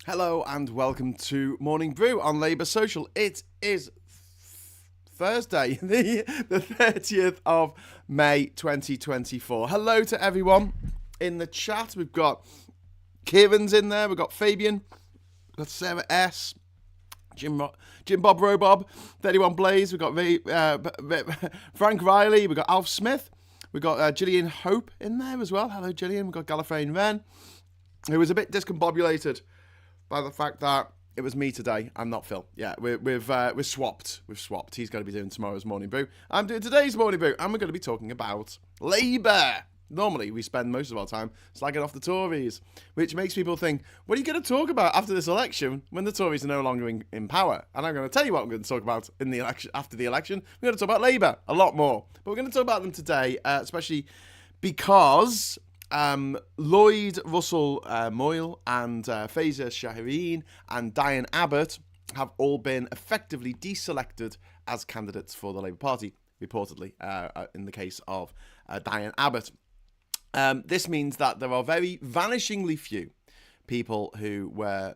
Hello and welcome to Morning Brew on Labour Social. It is Thursday, the 30th of May 2024. Hello to everyone in the chat. We've got Kieran's in there, we've got Fabian, we've got Sarah S, Jim Bob Robob, 31 Blaze, we've got Frank Riley, we've got Alf Smith, we've got Gillian Hope in there as well. Hello Gillian, we've got Gallifreyan Wren, who was a bit discombobulated by the fact that it was me today and not Phil. Yeah, we've swapped. We've swapped. He's going to be doing tomorrow's Morning Brew. I'm doing today's Morning Brew, and we're going to be talking about Labour. Normally, we spend most of our time slagging off the Tories, which makes people think, what are you going to talk about after this election when the Tories are no longer in power? And I'm going to tell you what I'm going to talk about in the election. After the election, we're going to talk about Labour a lot more. But we're going to talk about them today, especially because Lloyd Russell-Moyle and Faiza, Shaheen and Diane Abbott have all been effectively deselected as candidates for the Labour Party, reportedly, in the case of Diane Abbott. This means that there are very vanishingly few people who were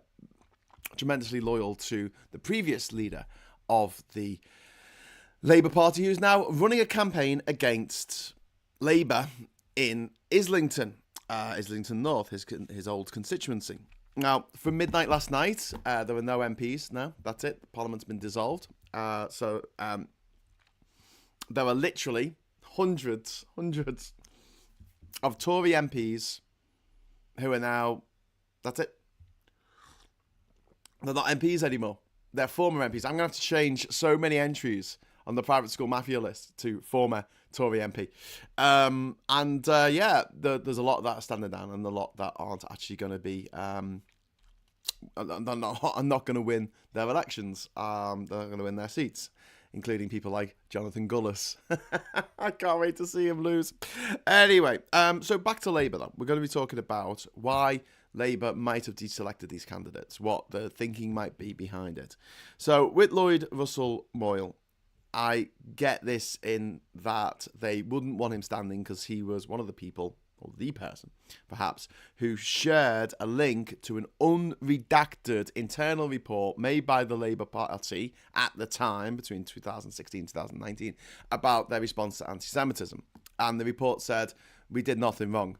tremendously loyal to the previous leader of the Labour Party, who's now running a campaign against Labour in Islington North, his old constituency. Now, from midnight last night, there were no MPs. No, that's it. Parliament's been dissolved. So there are literally hundreds of Tory MPs who are now, that's it. They're not MPs anymore. They're former MPs. I'm going to have to change so many entries on the private school mafia list to former Tory MP. There's a lot that are standing down and a lot that aren't actually going to be, are not going to win their elections. They're not going to win their seats, including people like Jonathan Gullis. I can't wait to see him lose. Anyway, so back to Labour then. We're going to be talking about why Labour might have deselected these candidates, what the thinking might be behind it. So with Lloyd Russell-Moyle, I get this in that they wouldn't want him standing because he was one of the people, or the person, perhaps, who shared a link to an unredacted internal report made by the Labour Party at the time, between 2016 and 2019, about their response to anti-Semitism. And the report said, we did nothing wrong.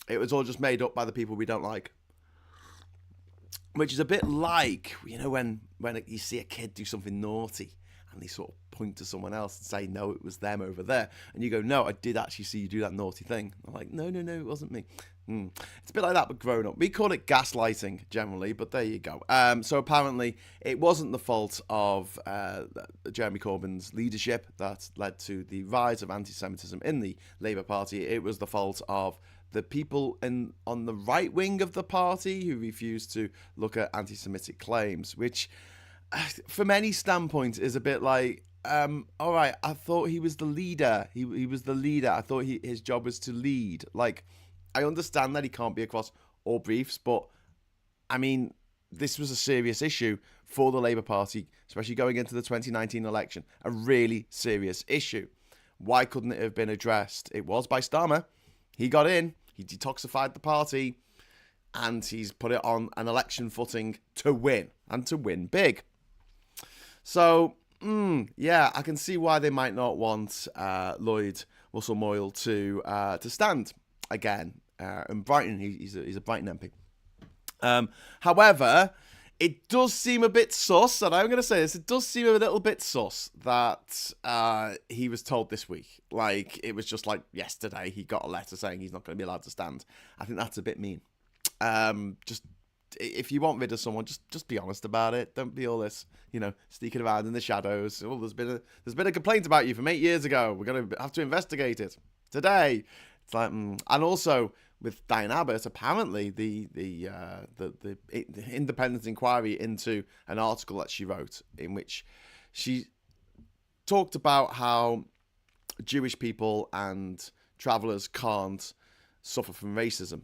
It was all just made up by the people we don't like. Which is a bit like, when you see a kid do something naughty and they sort of point to someone else and say, no, it was them over there. And you go, no, I did actually see you do that naughty thing. I'm like, no, it wasn't me. It's a bit like that, but grown up. We call it gaslighting generally, but there you go. So apparently it wasn't the fault of Jeremy Corbyn's leadership that led to the rise of anti-Semitism in the Labour Party. It was the fault of the people on the right wing of the party who refused to look at anti-Semitic claims, which from any standpoint is a bit like, all right, I thought he was the leader. He was the leader. I thought his job was to lead. Like, I understand that he can't be across all briefs, but I mean, this was a serious issue for the Labour Party, especially going into the 2019 election, a really serious issue. Why couldn't it have been addressed? It was by Starmer. He got in, he detoxified the party, and he's put it on an election footing to win, and to win big. So, I can see why they might not want Lloyd Russell-Moyle to stand again. And Brighton, he's a Brighton MP. However, it does seem a bit sus, and I'm going to say this, it does seem a little bit sus that he was told this week. Like, it was just like yesterday he got a letter saying he's not going to be allowed to stand. I think that's a bit mean. Just, if you want rid of someone, just be honest about it. Don't be all this, sneaking around in the shadows. Oh, there's been a complaint about you from 8 years ago. We're going to have to investigate it today. It's like, and also with Diane Abbott, apparently the independent inquiry into an article that she wrote in which she talked about how Jewish people and travellers can't suffer from racism.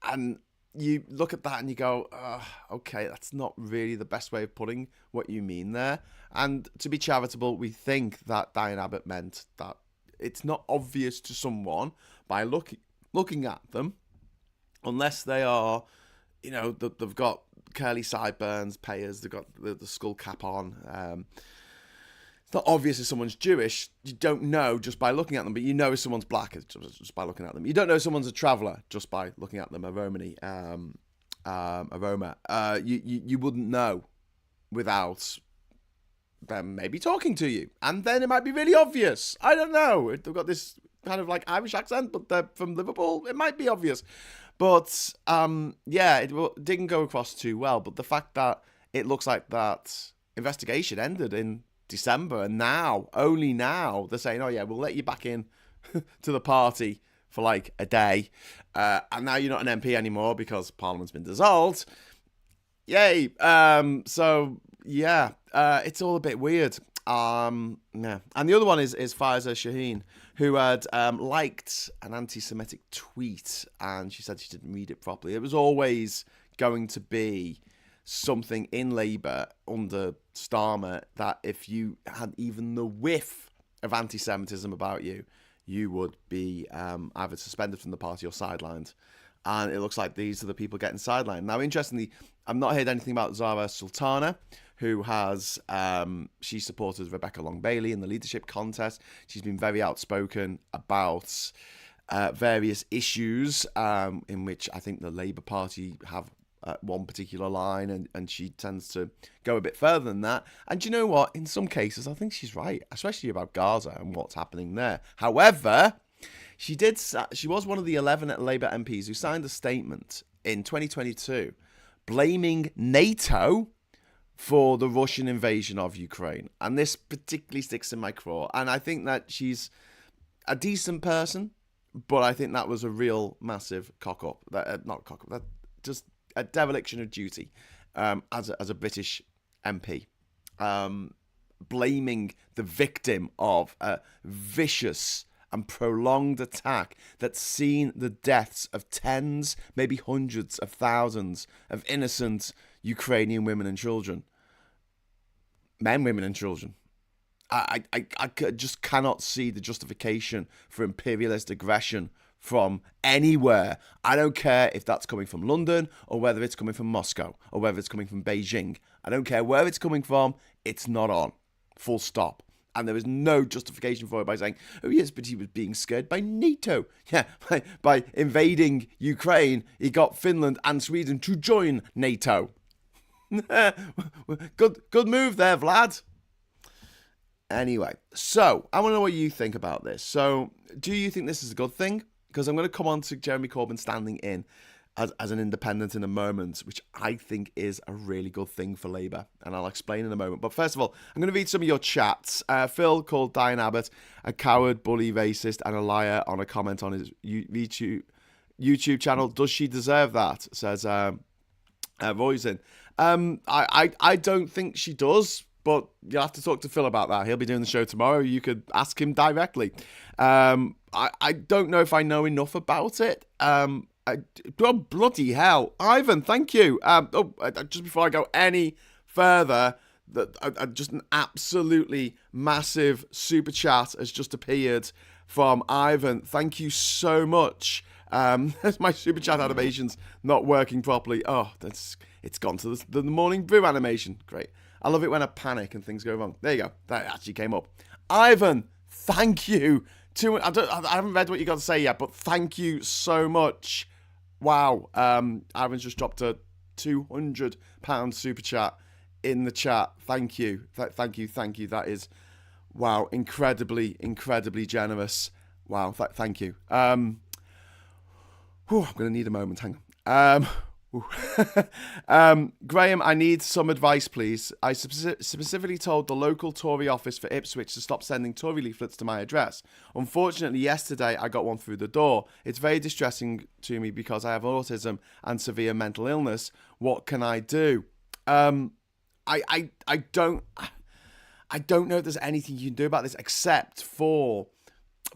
And you look at that and you go, okay, that's not really the best way of putting what you mean there. And to be charitable, we think that Diane Abbott meant that it's not obvious to someone by looking at them unless they are, they've got curly sideburns, payers, they've got the skull cap on. It's not obvious if someone's Jewish. You don't know just by looking at them, but you know if someone's black just by looking at them. You don't know if someone's a traveller just by looking at them. A Romany, a Roma. You wouldn't know without them maybe talking to you, and then it might be really obvious. I don't know. They've got this kind of like Irish accent, but they're from Liverpool. It might be obvious, but it didn't go across too well. But the fact that it looks like that investigation ended in December, and only now, they're saying, oh yeah, we'll let you back in to the party for like a day, and now you're not an MP anymore because Parliament's been dissolved. Yay! So yeah, it's all a bit weird. And the other one is Faiza Shaheen, who had liked an anti-Semitic tweet, and she said she didn't read it properly. It was always going to be something in Labour under Starmer that if you had even the whiff of anti-Semitism about you, you would be either suspended from the party or sidelined. And it looks like these are the people getting sidelined. Now, interestingly, I've not heard anything about Zara Sultana, who has, she supported Rebecca Long-Bailey in the leadership contest. She's been very outspoken about various issues in which I think the Labour Party have one particular line, and she tends to go a bit further than that. And you know what? In some cases, I think she's right, especially about Gaza and what's happening there. However, she was one of the 11 Labour MPs who signed a statement in 2022 blaming NATO for the Russian invasion of Ukraine. And this particularly sticks in my craw. And I think that she's a decent person, but I think that was a real massive cock-up. Not cock-up, that just a dereliction of duty as a British MP. Blaming the victim of a vicious and prolonged attack that's seen the deaths of tens, maybe hundreds of thousands of innocent Ukrainian women and children. Men, women and children. I just cannot see the justification for imperialist aggression from anywhere. I don't care if that's coming from London or whether it's coming from Moscow or whether it's coming from Beijing. I don't care where it's coming from. It's not on. Full stop. And there is no justification for it by saying, oh yes, but he was being scared by NATO. Yeah, by invading Ukraine, he got Finland and Sweden to join NATO. Good move there, Vlad. Anyway, so I want to know what you think about this. So do you think this is a good thing? Because I'm going to come on to Jeremy Corbyn standing in as an independent in a moment, which I think is a really good thing for Labour. And I'll explain in a moment. But first of all, I'm going to read some of your chats. Phil called Diane Abbott a coward, bully, racist, and a liar on a comment on his YouTube channel. Does she deserve that? Says Roisin. I don't think she does, but you'll have to talk to Phil about that. He'll be doing the show tomorrow. You could ask him directly. I don't know if I know enough about it. Oh, bloody hell. Ivan, thank you. Just before I go any further, just an absolutely massive super chat has just appeared from Ivan. Thank you so much. My super chat animation's not working properly. Oh, it's gone to the morning brew animation. Great. I love it when I panic and things go wrong. There you go. That actually came up. Ivan, thank you. I haven't read what you got to say yet, but thank you so much. Wow. Ivan's just dropped a £200 super chat in the chat. Thank you. Thank you. That is, wow, incredibly generous. Wow. Thank you. I'm going to need a moment. Hang on. Graham, I need some advice, please. I specifically told the local Tory office for Ipswich to stop sending Tory leaflets to my address. Unfortunately, yesterday I got one through the door. It's very distressing to me because I have autism and severe mental illness. What can I do? I don't know if there's anything you can do about this except for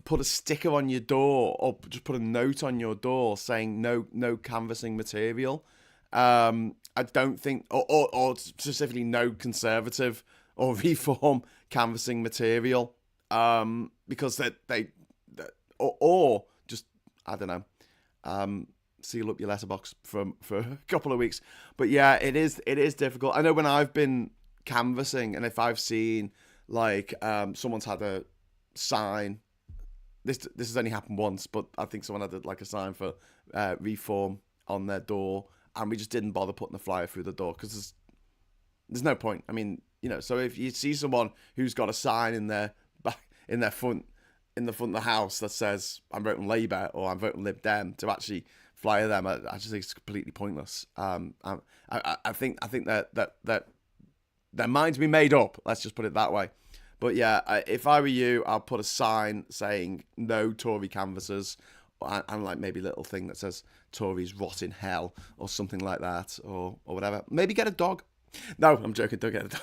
put a sticker on your door or just put a note on your door saying no canvassing material. I don't think, or specifically no Conservative or Reform canvassing material, because they or just, I don't know, seal up your letterbox for a couple of weeks. But yeah, it is difficult. I know when I've been canvassing, and if I've seen like someone's had a sign. This has only happened once, but I think someone had like a sign for reform on their door, and we just didn't bother putting the flyer through the door because there's no point. I mean, so if you see someone who's got a sign in the front of the house that says I'm voting Labour or I'm voting Lib Dem, to actually flyer them, I just think it's completely pointless. I think that their minds be made up. Let's just put it that way. But yeah, if I were you, I'll put a sign saying no Tory canvassers, and like maybe a little thing that says Tories rot in hell or something like that, or whatever. Maybe get a dog. No, I'm joking. Don't get a dog.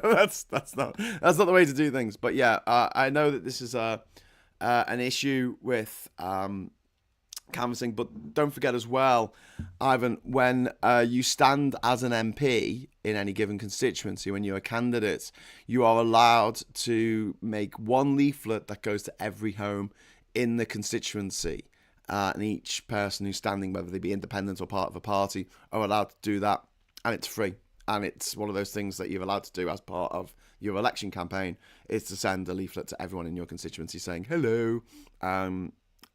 that's not the way to do things. But yeah, I know that this is an issue with canvassing, but don't forget as well, Ivan, when you stand as an MP in any given constituency, when you're a candidate, you are allowed to make one leaflet that goes to every home in the constituency, and each person who's standing, whether they be independent or part of a party, are allowed to do that, and it's free. And it's one of those things that you're allowed to do as part of your election campaign, is to send a leaflet to everyone in your constituency saying hello.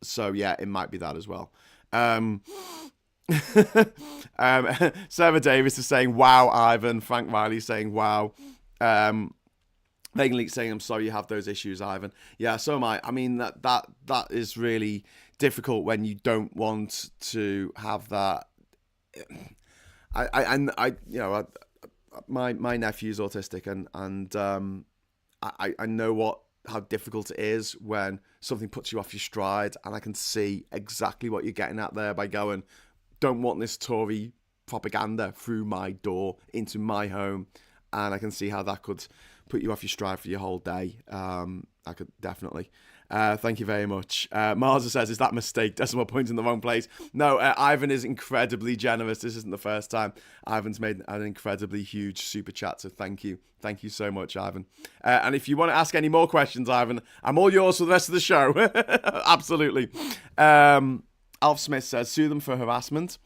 So yeah, it might be that as well. Sarah Davis is saying, wow, Ivan. Frank Riley saying, wow. Megan Leake saying, I'm sorry you have those issues, Ivan. Yeah, so am I. I mean, that is really difficult when you don't want to have that. My nephew's autistic, and I know how difficult it is when something puts you off your stride, and I can see exactly what you're getting at there by going, don't want this Tory propaganda through my door into my home, and I can see how that could put you off your stride for your whole day. I could definitely. Thank you very much. Marza says, is that a mistake? Decimal point in the wrong place. No, Ivan is incredibly generous. This isn't the first time Ivan's made an incredibly huge super chat, so thank you. Thank you so much, Ivan. And if you want to ask any more questions, Ivan, I'm all yours for the rest of the show. Absolutely. Alf Smith says, sue them for harassment.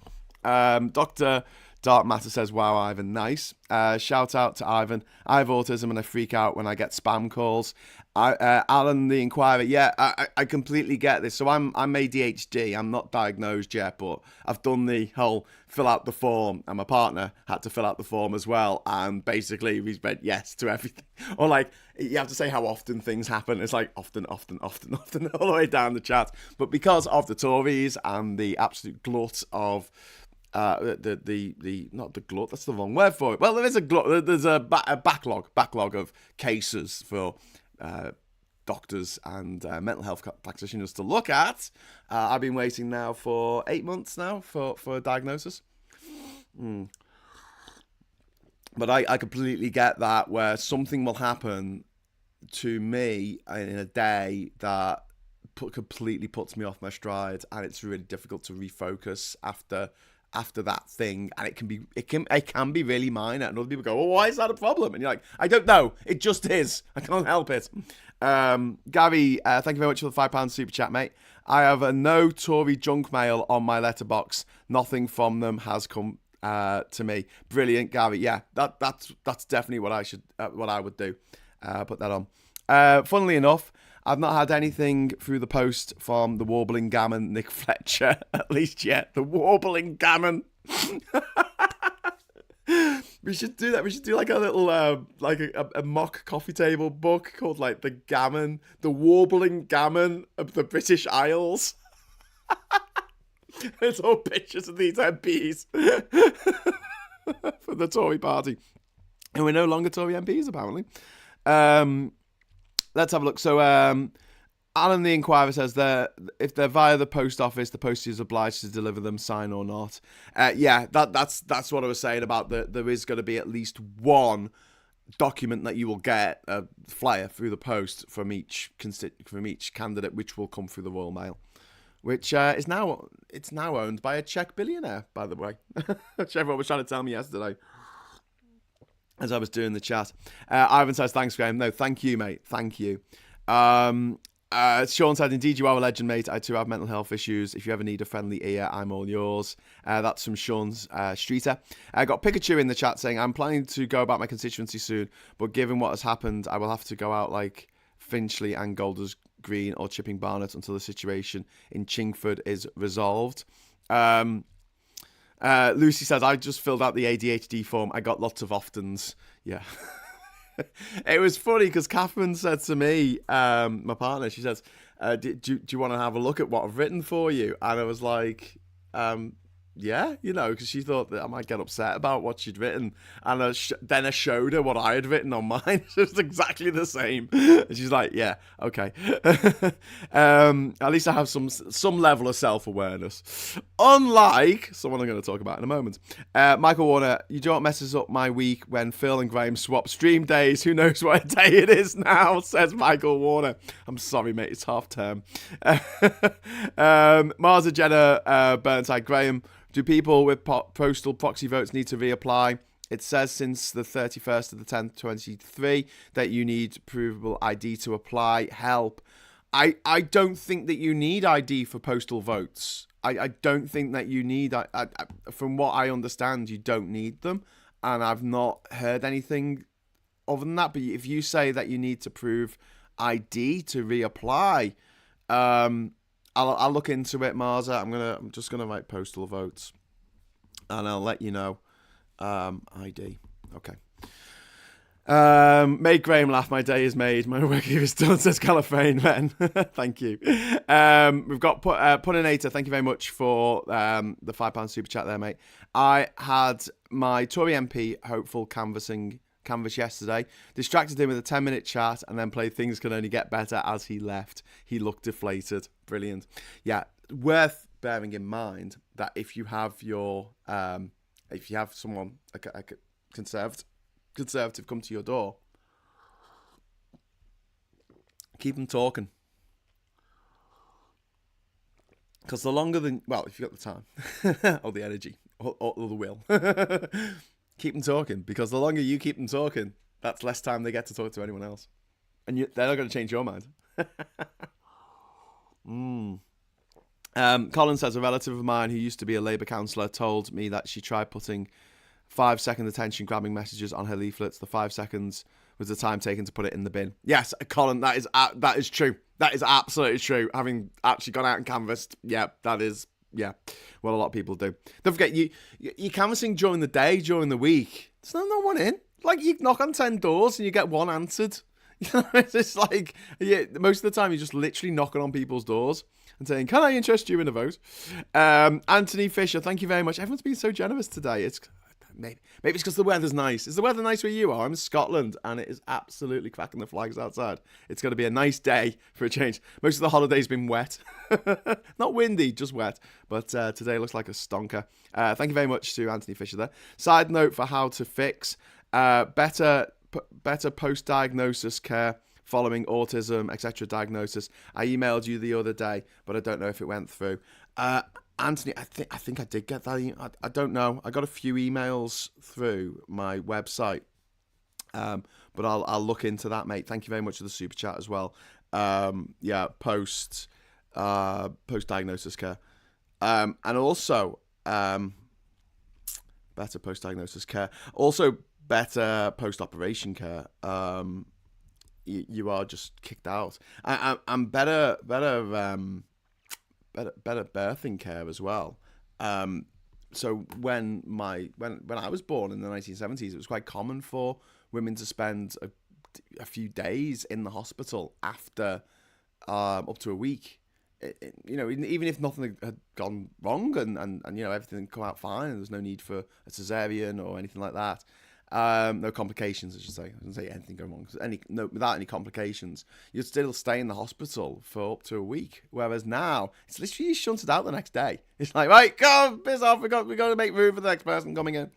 Dr. Dark Matter says, wow, Ivan, nice. Shout out to Ivan. I have autism and I freak out when I get spam calls. Alan the Inquirer, yeah, I completely get this. So I'm ADHD. I'm not diagnosed yet, but I've done the whole fill out the form, and my partner had to fill out the form as well. And basically, we read yes to everything. Or like, you have to say how often things happen. It's like often, all the way down the chat. But because of the Tories and the absolute glut of the not the glut, that's the wrong word for it. Well, there is a glut. There's a backlog of cases for doctors and mental health practitioners to look at. I've been waiting now for 8 months now for a diagnosis. But I completely get that, where something will happen to me in a day that completely puts me off my stride, and it's really difficult to refocus after that thing, and it can be really minor, and other people go, well, why is that a problem? And you're like, I don't know, it just is, I can't help it. Gary, thank you very much for the £5 super chat, mate. I have a no Tory junk mail on my letterbox. Nothing from them has come to me. Brilliant, Gary. Yeah, that's definitely what I would do. Put that on. Funnily enough, I've not had anything through the post from the Warbling Gammon Nick Fletcher, at least yet. The Warbling Gammon. We should do that. We should do like a little, a mock coffee table book called like the Warbling Gammon of the British Isles. It's all pictures of these MPs for the Tory party. And we're no longer Tory MPs, apparently. Let's have a look. So, Alan the Inquirer says that if they're via the post office, the post is obliged to deliver them, sign or not. Yeah, that's what I was saying about there is going to be at least one document that you will get, a flyer through the post from each candidate, which will come through the Royal Mail, which is now owned by a Czech billionaire, by the way, which everyone was trying to tell me yesterday as I was doing the chat. Ivan says, thanks, Graham. No, thank you, mate. Thank you. Sean said, indeed, you are a legend, mate. I too have mental health issues. If you ever need a friendly ear, I'm all yours. That's from Sean's Streeter. I got Pikachu in the chat saying, I'm planning to go about my constituency soon, but given what has happened, I will have to go out like Finchley and Golders Green or Chipping Barnet until the situation in Chingford is resolved. Lucy says, I just filled out the ADHD form. I got lots of oftens. Yeah. It was funny because Catherine said to me, my partner, she says, do you want to have a look at what I've written for you? And I was like, yeah, because she thought that I might get upset about what she'd written. And then I showed her what I had written on mine. It was exactly the same. And she's like, yeah, okay. At least I have some level of self-awareness. Unlike someone I'm going to talk about in a moment. Michael Warner, you don't messes up my week when Phil and Graham swap stream days. Who knows what day it is now, says Michael Warner. I'm sorry, mate. It's half term. Marza Jenna Burnside Graham. Do people with postal proxy votes need to reapply? It says since the 31st of the 10th, 23, that you need provable ID to apply. Help. I don't think that you need ID for postal votes. I don't think that you need... from what I understand, you don't need them. And I've not heard anything other than that. But if you say that you need to prove ID to reapply... I'll look into it, Marza. I'm just gonna write postal votes, and I'll let you know. ID. Okay. Made Graham laugh. My day is made. My work here is done, says Caliphane Man. Thank you. We've got Punninator. Thank you very much for the £5 super chat there, mate. I had my Tory MP hopeful canvas yesterday, distracted him with a 10-minute chat, and then played Things Can Only Get Better as he left. He looked deflated. Brilliant. Yeah, worth bearing in mind that if you have someone, a conservative come to your door, keep them talking. Because the longer than, well, if you've got the time, or the energy, or the will, keep them talking, because the longer you keep them talking, that's less time they get to talk to anyone else. And they're not going to change your mind. Colin says, a relative of mine who used to be a Labour councillor told me that she tried putting 5-second attention grabbing messages on her leaflets. The 5 seconds was the time taken to put it in the bin. Yes, Colin, that is true. That is absolutely true. Having actually gone out and canvassed, yeah, that is... yeah, what a lot of people do. Don't forget, you're canvassing during the day, during the week. There's no one in. Like, you knock on 10 doors and you get one answered. It's like, yeah, most of the time you're just literally knocking on people's doors and saying, can I interest you in a vote? Anthony Fisher, thank you very much. Everyone's been so generous today. Maybe it's because the weather's nice. Is the weather nice where you are? I'm in Scotland, and it is absolutely cracking the flags outside. It's going to be a nice day for a change. Most of the holiday's been wet. Not windy, just wet. But today looks like a stonker. Thank you very much to Anthony Fisher there. Side note for how to fix better post-diagnosis care following autism, etc. diagnosis. I emailed you the other day, but I don't know if it went through. Anthony, I think I did get that. I don't know. I got a few emails through my website, but I'll look into that, mate. Thank you very much for the super chat as well. Yeah, post diagnosis care, and also better post diagnosis care. Also better post operation care. You are just kicked out, and better birthing care as well. So when I was born in the 1970s, it was quite common for women to spend a few days in the hospital after up to a week. Even if nothing had gone wrong and everything had come out fine, and there's no need for a cesarean or anything like that. No complications, I should say. I didn't say anything going wrong. Without any complications, you'd still stay in the hospital for up to a week. Whereas now, it's literally shunted out the next day. It's like, right, go, piss off. We got to make room for the next person coming in.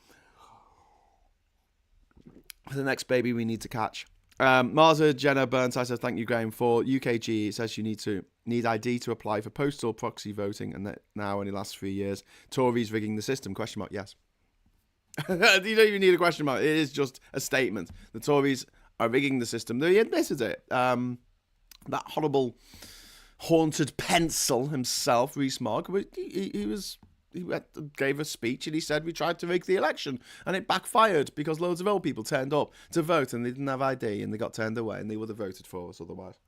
For the next baby we need to catch. Marza Jenna Burnside says, thank you, Graham. For UKG, it says you need ID to apply for postal proxy voting, and that now only lasts 3 years. Tories rigging the system? ? Yes. You don't even need a question mark. It is just a statement. The Tories are rigging the system. They admitted it. that horrible haunted pencil himself, Rees-Mogg, he gave a speech and he said we tried to rig the election and it backfired because loads of old people turned up to vote and they didn't have ID and they got turned away and they would have voted for us otherwise.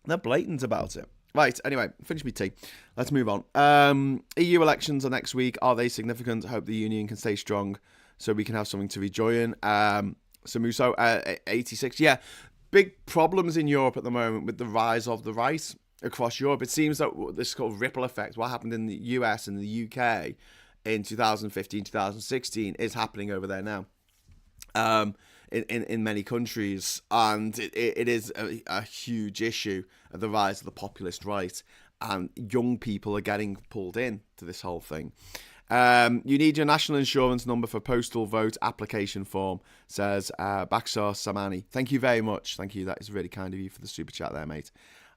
They're blatant about it. Right, anyway, finish me tea. Let's move on. EU elections are next week. Are they significant? I hope the union can stay strong so we can have something to rejoin. Samuso, 86. Yeah, big problems in Europe at the moment with the rise of the right across Europe. It seems that this sort of ripple effect, what happened in the US and the UK in 2015, 2016, is happening over there now. In many countries, and it is a huge issue, the rise of the populist right, and young people are getting pulled in to this whole thing. You need your national insurance number for postal vote application form, says Baksar Samani. Thank you very much. Thank you. That is really kind of you for the super chat there, mate.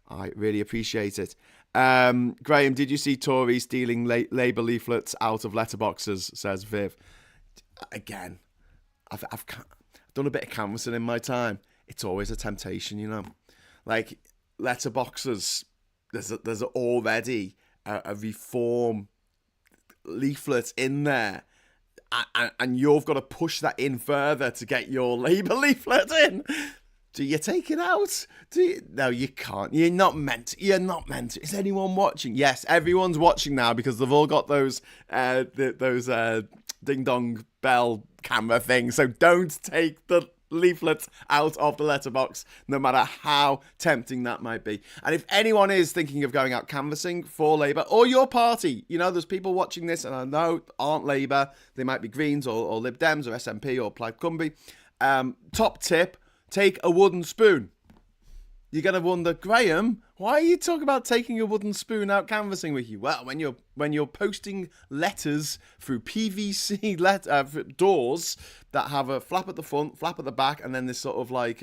I really appreciate it. Graham, did you see Tories stealing Labour leaflets out of letterboxes, says Viv. Again, I've done a bit of canvassing in my time. It's always a temptation, you know. Like, letterboxes, there's already a reform leaflet in there. And you've got to push that in further to get your Labour leaflet in. Do you take it out? No, you can't. You're not meant to. You're not meant to. Is anyone watching? Yes, everyone's watching now because they've all got those ding-dong bell camera things. So don't take the leaflets out of the letterbox, no matter how tempting that might be. And if anyone is thinking of going out canvassing for Labour or your party, you know, there's people watching this and I know aren't Labour. They might be Greens or Lib Dems or SNP or Plaid Cymru. Top tip, take a wooden spoon. You're going to wonder, Graham, why are you talking about taking a wooden spoon out canvassing with you? Well, when you're posting letters through PVC doors that have a flap at the front, flap at the back, and then this sort of like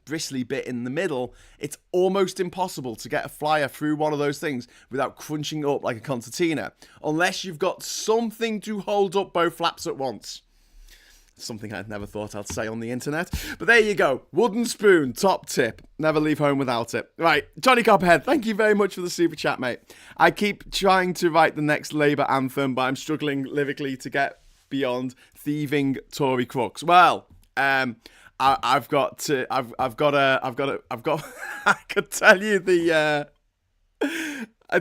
bristly bit in the middle, it's almost impossible to get a flyer through one of those things without crunching up like a concertina, unless you've got something to hold up both flaps at once. Something I'd never thought I'd say on the internet. But there you go. Wooden spoon, top tip. Never leave home without it. Right, Johnny Copperhead, thank you very much for the super chat, mate. I keep trying to write the next Labour anthem, but I'm struggling lyrically to get beyond thieving Tory crooks. Well, I've got I could tell you I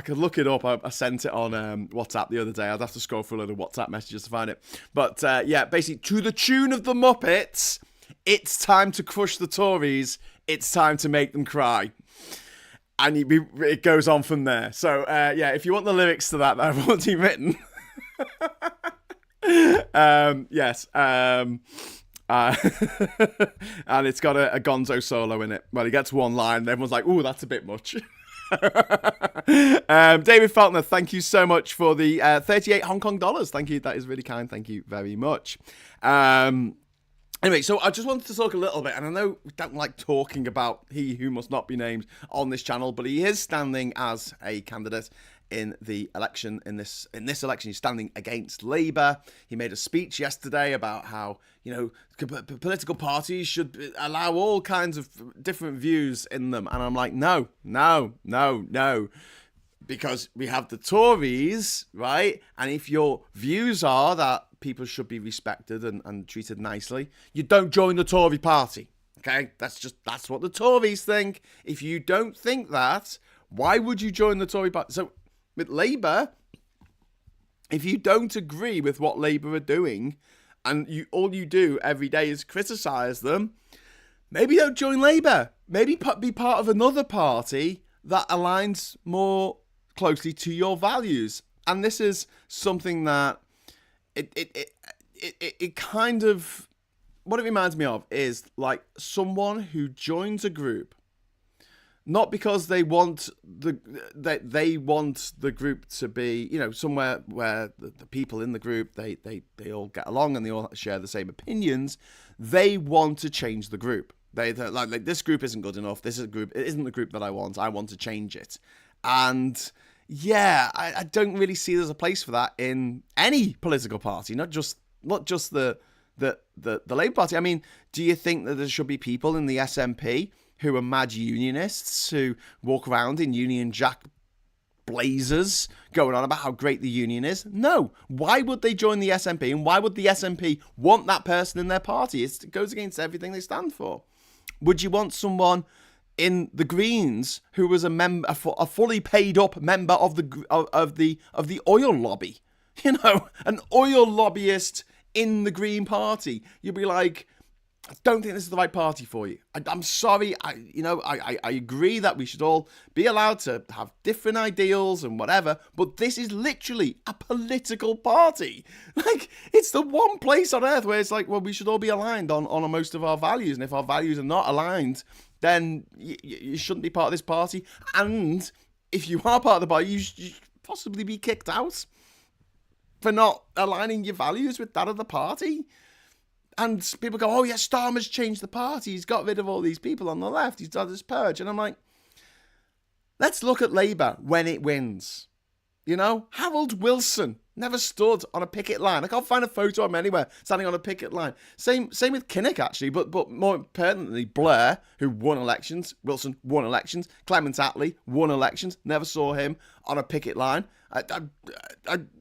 could look it up. I sent it on WhatsApp the other day. I'd have to scroll through a load of WhatsApp messages to find it. But yeah, basically, to the tune of the Muppets, it's time to crush the Tories. It's time to make them cry. And it goes on from there. So yeah, if you want the lyrics to that I've already written. Yes. And it's got a gonzo solo in it. Well, he gets one line and everyone's like, ooh, that's a bit much. David Feltner, thank you so much for the 38 Hong Kong dollars. Thank you. That is really kind. Thank you very much. Anyway, so I just wanted to talk a little bit, and I know we don't like talking about he who must not be named on this channel, but he is standing as a candidate in the election. In this election, he's standing against Labour. He made a speech yesterday about how, you know, political parties should allow all kinds of different views in them. And I'm like, no. Because we have the Tories, right? And if your views are that people should be respected and treated nicely, you don't join the Tory party. Okay? That's what the Tories think. If you don't think that, why would you join the Tory party? So with Labour, if you don't agree with what Labour are doing, and all you do every day is criticise them, maybe don't join Labour. Maybe be part of another party that aligns more closely to your values. And this is something that it kind of, what it reminds me of is like someone who joins a group not because they want the group to be, you know, somewhere where the people in the group they all get along and they all share the same opinions. They want to change the group. They're like this group isn't good enough. This is it isn't the group that I want. I want to change it. And yeah, I don't really see there's a place for that in any political party. Not just the the Labour Party. I mean, do you think that there should be people in the SNP who are mad unionists who walk around in Union Jack blazers going on about how great the union is? No. Why would they join the SNP, and why would the SNP want that person in their party? It goes against everything they stand for. Would you want someone in the Greens who was a fully paid up member of the oil lobby? You know, an oil lobbyist in the Green Party. You'd be like, I don't think this is the right party for you. I'm sorry. I agree that we should all be allowed to have different ideals and whatever, but this is literally a political party. Like, it's the one place on earth where it's like, well, we should all be aligned on most of our values, and if our values are not aligned, then you shouldn't be part of this party. And if you are part of the party, you should possibly be kicked out for not aligning your values with that of the party. And people go, oh yeah, Starmer's changed the party. He's got rid of all these people on the left. He's done this purge. And I'm like, let's look at Labour when it wins. You know, Harold Wilson never stood on a picket line. I can't find a photo of him anywhere standing on a picket line. Same with Kinnock, actually, but more pertinently, Blair, who won elections. Wilson won elections. Clement Attlee won elections. Never saw him on a picket line.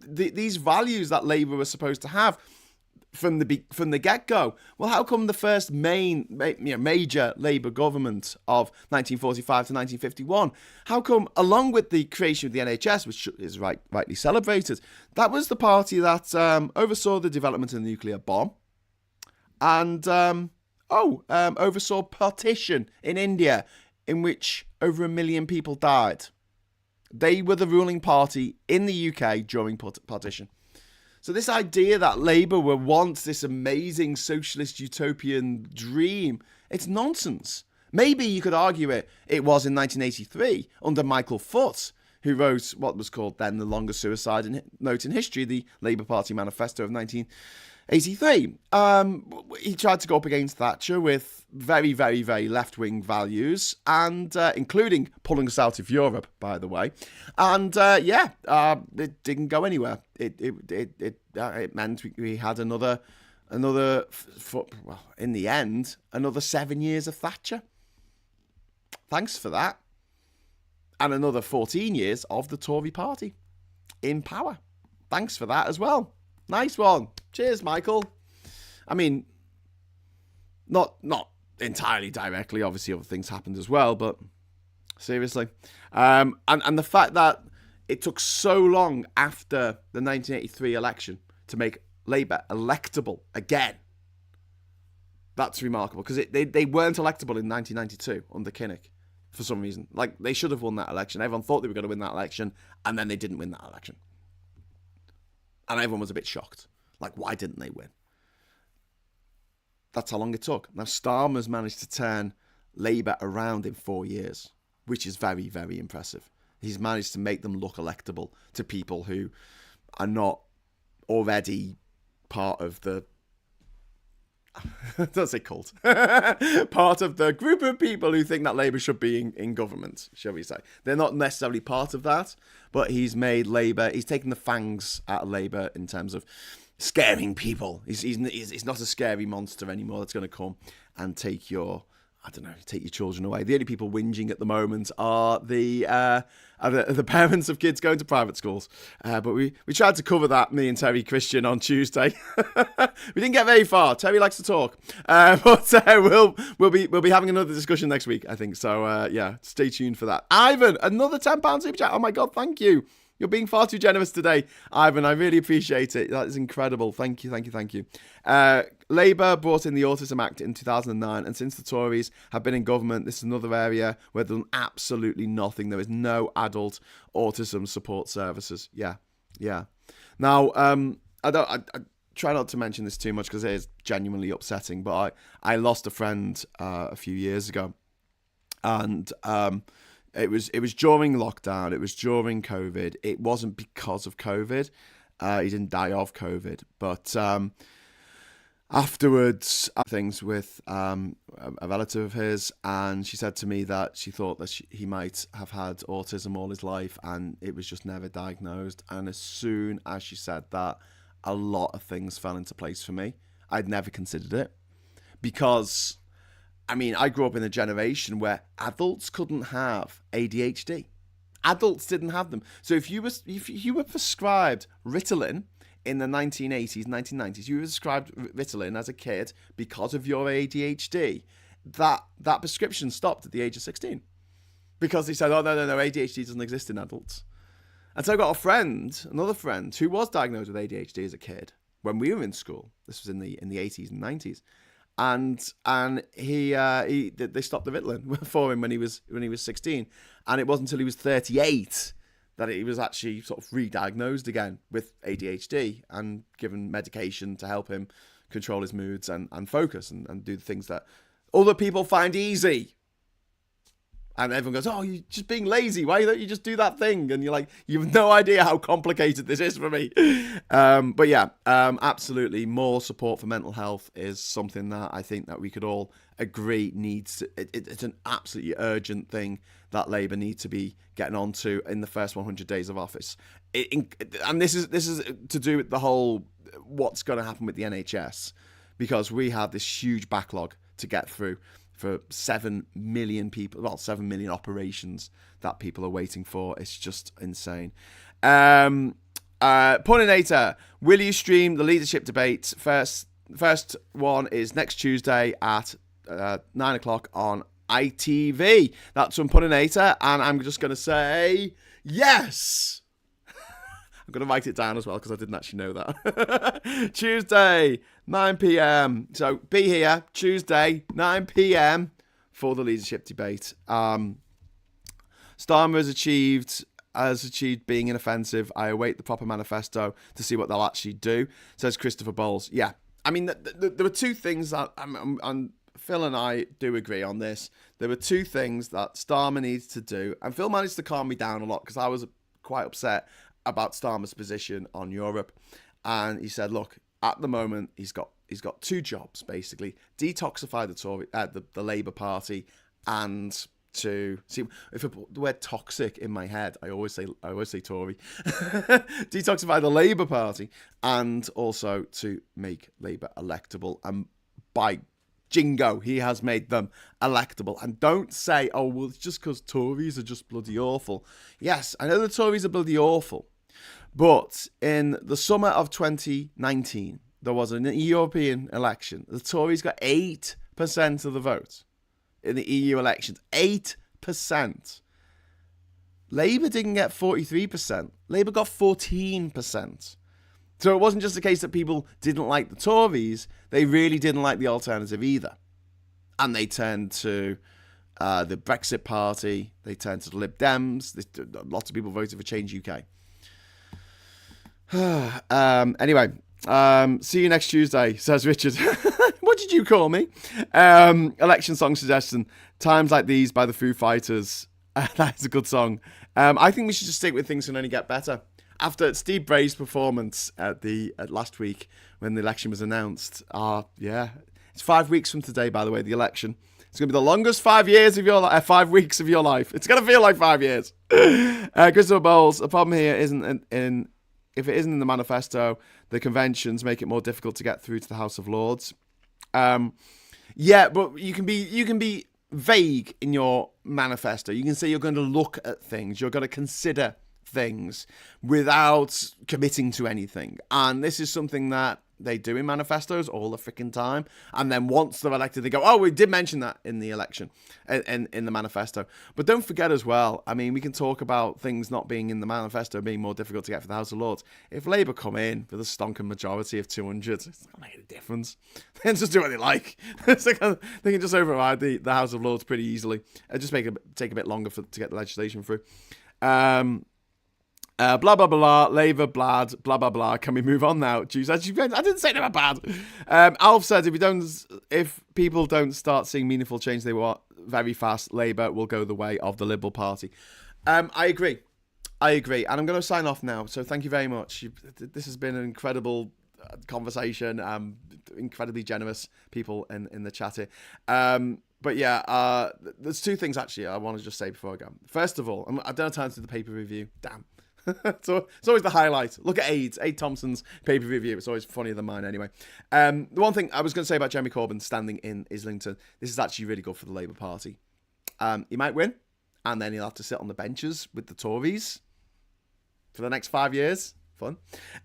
These values that Labour was supposed to have from the get-go. Well, how come the first major Labour government of 1945 to 1951, how come, along with the creation of the NHS, which is rightly celebrated, that was the party that oversaw the development of the nuclear bomb and oversaw partition in India, in which over 1 million people died. They were the ruling party in the UK during partition. So this idea that Labour were once this amazing socialist utopian dream, it's nonsense. Maybe you could argue it was in 1983 under Michael Foot, who wrote what was called then the longest suicide note in history, the Labour Party Manifesto of 1983. He tried to go up against Thatcher with very, very, very left-wing values, and including pulling us out of Europe, by the way. And it didn't go anywhere. It meant we had in the end, another 7 years of Thatcher. Thanks for that. And another 14 years of the Tory party in power. Thanks for that as well. Nice one. Cheers, Michael. I mean, not entirely directly. Obviously, other things happened as well, but seriously. And the fact that it took so long after the 1983 election to make Labour electable again, that's remarkable, because they weren't electable in 1992 under Kinnock for some reason. Like, they should have won that election. Everyone thought they were going to win that election, and then they didn't win that election. And everyone was a bit shocked. Like, why didn't they win? That's how long it took. Now, Starmer's managed to turn Labour around in 4 years, which is very, very impressive. He's managed to make them look electable to people who are not already part of the... don't say cult. Part of the group of people who think that Labour should be in government, shall we say. They're not necessarily part of that, but he's made Labour... He's taken the fangs out of Labour in terms of scaring people. He's not a scary monster anymore that's going to come and take your children away. The only people whinging at the moment are the parents of kids going to private schools. But we tried to cover that, me and Terry Christian, on Tuesday. We didn't get very far. Terry likes to talk. But we'll be having another discussion next week, I think. So stay tuned for that. Ivan, another £10 super chat. Oh my God, thank you. You're being far too generous today, Ivan. I really appreciate it. That is incredible. Thank you. Labour brought in the Autism Act in 2009, and since the Tories have been in government, this is another area where they've done absolutely nothing. There is no adult autism support services. Yeah. Now, I try not to mention this too much because it is genuinely upsetting, but I lost a friend a few years ago, and it was during lockdown. It was during COVID. It wasn't because of COVID. He didn't die of COVID, but afterwards, things with a relative of his, and she said to me that she thought that he might have had autism all his life, and it was just never diagnosed. And as soon as she said that, a lot of things fell into place for me. I'd never considered it because, I mean, I grew up in a generation where adults couldn't have ADHD. Adults didn't have them. So if you were prescribed Ritalin in the 1980s, 1990s, you were prescribed Ritalin as a kid because of your ADHD, that prescription stopped at the age of 16 because they said, oh, no, ADHD doesn't exist in adults. And so I got another friend, who was diagnosed with ADHD as a kid when we were in school. This was in the 80s and 90s, and they stopped the Ritalin for him when he was 16, and it wasn't until he was 38 that he was actually sort of re-diagnosed again with ADHD and given medication to help him control his moods and focus and do the things that other people find easy. And everyone goes, oh, you're just being lazy. Why don't you just do that thing? And you're like, you have no idea how complicated this is for me. But yeah, absolutely. More support for mental health is something that I think that we could all agree needs to, it's an absolutely urgent thing that Labour need to be getting onto in the first 100 days of office. And this is to do with the whole what's going to happen with the NHS, because we have this huge backlog to get through for 7 million people, well, 7 million operations that people are waiting for. It's just insane. Puninator, will you stream the leadership debate? First one is next Tuesday at 9 o'clock on ITV. That's from Puninator, and I'm just going to say yes. I'm going to write it down as well because I didn't actually know that. Tuesday, 9 p.m. So be here, Tuesday, 9 p.m. for the leadership debate. Starmer has achieved being inoffensive. I await the proper manifesto to see what they'll actually do, says Christopher Bowles. Yeah, I mean, there were two things that Phil and I do agree on this. There were two things that Starmer needs to do, and Phil managed to calm me down a lot because I was quite upset about Starmer's position on Europe. And he said, look, at the moment, he's got two jobs, basically. Detoxify the Labour Party, and to see, if I put the word toxic in my head, I always say Tory. Detoxify the Labour Party, and also to make Labour electable. And by jingo, he has made them electable. And don't say, oh, well, it's just because Tories are just bloody awful. Yes, I know the Tories are bloody awful. But in the summer of 2019, there was an European election. The Tories got 8% of the vote in the EU elections. 8%. Labour didn't get 43%. Labour got 14%. So it wasn't just a case that people didn't like the Tories. They really didn't like the alternative either. And they turned to the Brexit Party. They turned to the Lib Dems. Lots of people voted for Change UK. Anyway, see you next Tuesday, says Richard. What did you call me? Election song suggestion. Times Like These by the Foo Fighters. That is a good song. I think we should just stick with Things Can Only Get Better. After Steve Bray's performance at last week when the election was announced. Yeah. It's 5 weeks from today, by the way, the election. It's going to be the longest 5 years of your 5 weeks of your life. It's going to feel like 5 years. Christopher Bowles, the problem here isn't if it isn't in the manifesto, the conventions make it more difficult to get through to the House of Lords. Yeah, but you can be vague in your manifesto. You can say you're going to look at things, you're going to consider things without committing to anything. And this is something that they do in manifestos all the freaking time. And then once they're elected, they go, oh, we did mention that in the election, in the manifesto. But don't forget as well, I mean, we can talk about things not being in the manifesto being more difficult to get for the House of Lords. If Labour come in with a stonking majority of 200, it's not making a difference. They can just do what they like. They can just override the House of Lords pretty easily. It just take a bit longer to get the legislation through. Blah, blah, blah, Labour, blad, blah, blah, blah. Can we move on now? Jeez, I didn't say they were bad. Alf said, if people don't start seeing meaningful change they want very fast, Labour will go the way of the Liberal Party. I agree. And I'm going to sign off now. So thank you very much. This has been an incredible conversation. Incredibly generous people in the chat here. But yeah, there's two things actually I want to just say before I go. First of all, I don't have time to do the paper review. Damn. It's always the highlight. Look at Aid Thompson's pay-per-view review. It's always funnier than mine anyway. The one thing I was going to say about Jeremy Corbyn standing in Islington, this is actually really good for the Labour Party. He might win, and then he'll have to sit on the benches with the Tories for the next 5 years. Fun.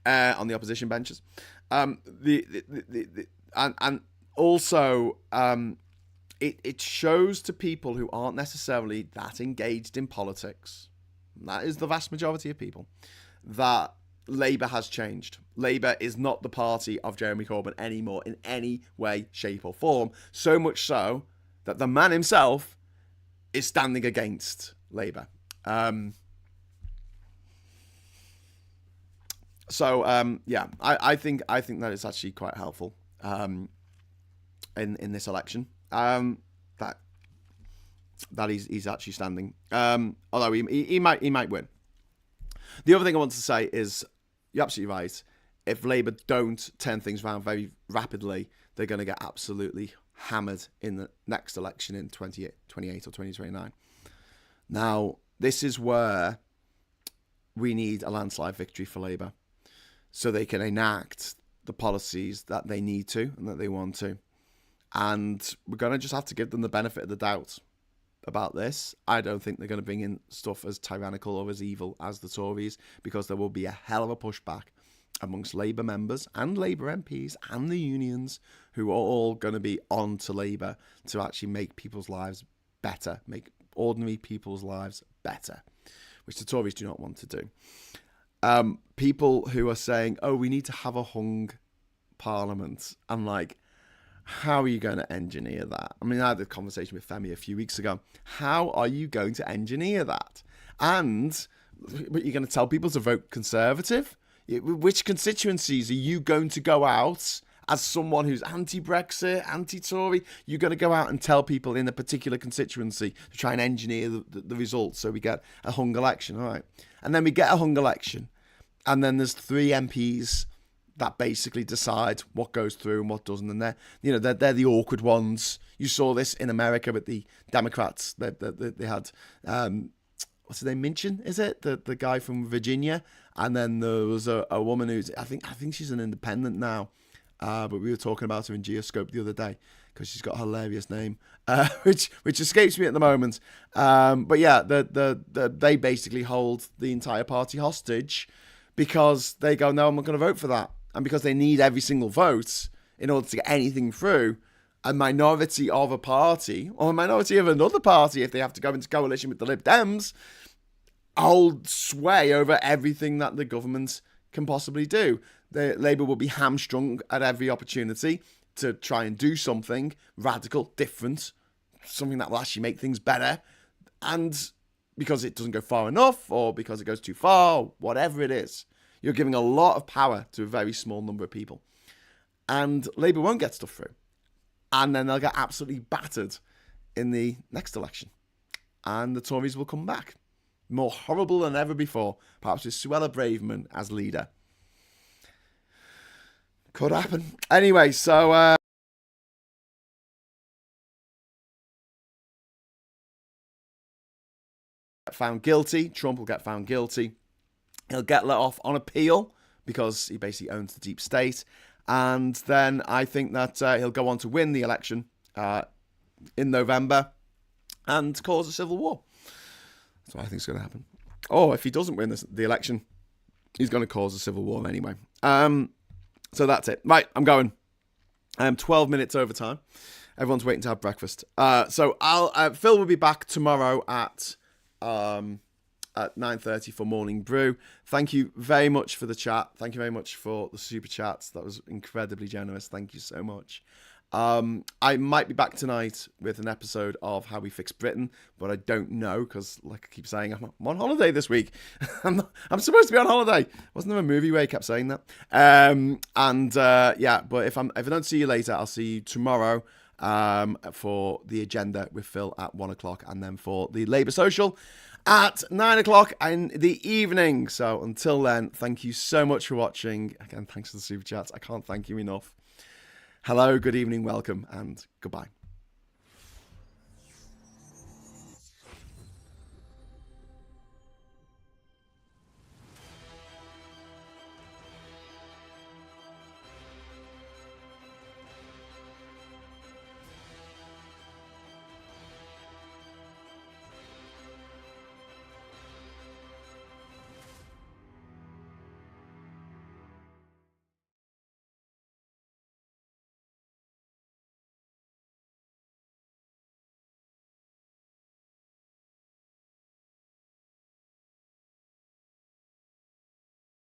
On the opposition benches. And also, it shows to people who aren't necessarily that engaged in politics, that is the vast majority of people, that Labour has changed. Labour is not the party of Jeremy Corbyn anymore in any way, shape or form. So much so that the man himself is standing against Labour. I think that it's actually quite helpful in this election that he's actually standing. Although he might win. The other thing I want to say is, you're absolutely right. If Labour don't turn things around very rapidly, they're going to get absolutely hammered in the next election in 2028 or 2029. Now, this is where we need a landslide victory for Labour, so they can enact the policies that they need to and that they want to. And we're going to just have to give them the benefit of the doubt about this. I don't think they're going to bring in stuff as tyrannical or as evil as the Tories, because there will be a hell of a pushback amongst Labour members and Labour MPs and the unions, who are all going to be on to Labour to actually make people's lives better, make ordinary people's lives better, which the Tories do not want to do. People who are saying, oh, we need to have a hung parliament. I'm like, how are you going to engineer that? I mean, I had a conversation with Femi a few weeks ago. How are you going to engineer that? And you're going to tell people to vote Conservative? Which constituencies are you going to go out as someone who's anti-Brexit, anti-Tory? You're going to go out and tell people in a particular constituency to try and engineer the results so we get a hung election. All right. And then we get a hung election. And then there's 3 MPs that basically decide what goes through and what doesn't. And they're the awkward ones. You saw this in America with the Democrats. They had, what's his name, Minchin, is it? The guy from Virginia. And then there was a woman who's, I think she's an independent now. But we were talking about her in Geoscope the other day because she's got a hilarious name, which escapes me at the moment. But yeah, they basically hold the entire party hostage because they go, no, I'm not going to vote for that. And because they need every single vote in order to get anything through, a minority of a party or a minority of another party, if they have to go into coalition with the Lib Dems, hold sway over everything that the government can possibly do. Labour will be hamstrung at every opportunity to try and do something radical, different, something that will actually make things better. And because it doesn't go far enough, or because it goes too far, or whatever it is, you're giving a lot of power to a very small number of people. And Labour won't get stuff through. And then they'll get absolutely battered in the next election. And the Tories will come back, more horrible than ever before, perhaps with Suella Braverman as leader. Could happen. Anyway, so found guilty. Trump will get found guilty. He'll get let off on appeal because he basically owns the deep state. And then I think that he'll go on to win the election in November and cause a civil war. That's what I think is going to happen. Oh, if he doesn't win the election, he's going to cause a civil war anyway. So that's it. Right, I'm going. 12 minutes over time. Everyone's waiting to have breakfast. So Phil will be back tomorrow at 9:30 for Morning Brew. Thank you very much for the chat. Thank you very much for the super chats. That was incredibly generous. Thank you so much. I might be back tonight with an episode of How We Fix Britain, but I don't know because, like I keep saying, I'm on holiday this week. I'm supposed to be on holiday. Wasn't there a movie where he kept saying that? But if I don't see you later, I'll see you tomorrow for the agenda with Phil at 1:00, and then for the Labour Social at 9:00 in the evening. So until then, thank you so much for watching. Again, thanks for the super chats. I can't thank you enough. Hello, good evening, welcome, and goodbye.